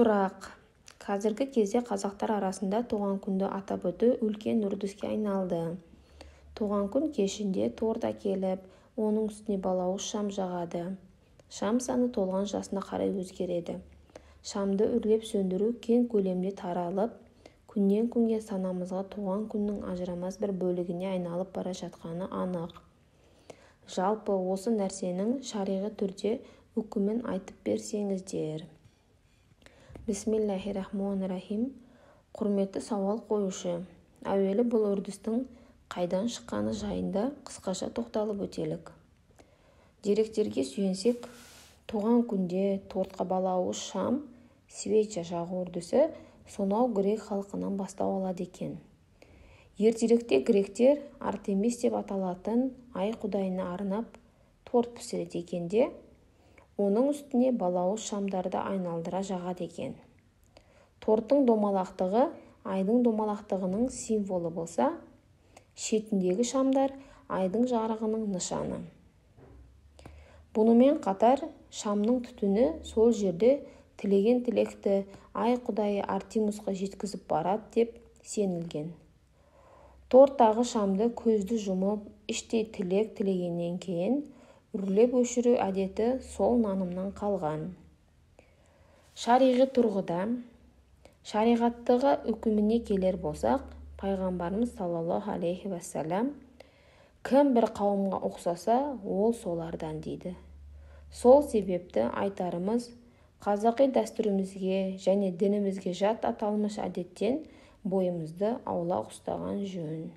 Бірақ қазіргі кезде қазақтар арасында туған күнді атап өту үлкен үрдіске айналды. Туған күн кешінде торт әкеліп, оның үстіне балауыз шам жағады. Шам саны толған жасына қарай өзгереді. Шамды үрлеп сөндіру кең көлемде таралып, күннен күнге санамызға туған күннің ажырамас бір бөлігіне айналып бара жатқаны анық. Жалпы осы нәрсенің шариғи түрде үкімін айтып берсеңіздер. Бисмиллахиррахманиррахим. Құрметті сауал қоюшы, әуелі бұл үрдістің қайдан шыққаны жайында қысқаша тоқталып өтелік. Деректерге сүйенсек, туған күнде тортқа балауыз шам, свеча жағу үрдісі сонау грек халқынан бастау алады екен. Ертеректе гректер Артемис деп аталатын ай құдайына арнап торт пісіреді екен де, оның үстіне балауыз шамдарды айналдыра жағады екен. Торттың домалақтығы айдың домалақтығының символы болса, шетіндегі шамдар айдың жарығының нышаны. Бұнымен қатар шамның түтіні сол жерде тілеген тілекті ай құдайы Артемисқа жеткізіп барады деп сенілген. Торттағы шамды көзді жұмып, іштей тілек тілегеннен кейін үрлеп өшіру әдеті сол нанымнан қалған. Шариғи тұрғыда, шариғаттағы үкіміне келер болсақ, пайғамбарымыз саллаллаху алейхи уассалам кім бір қауымға ұқсаса, ол солардан дейді. Сол себепті айтарымыз, қазақи дәстүрімізге және дінімізге жат аталмыш әдеттен бойымызды аулақ ұстаған жөн.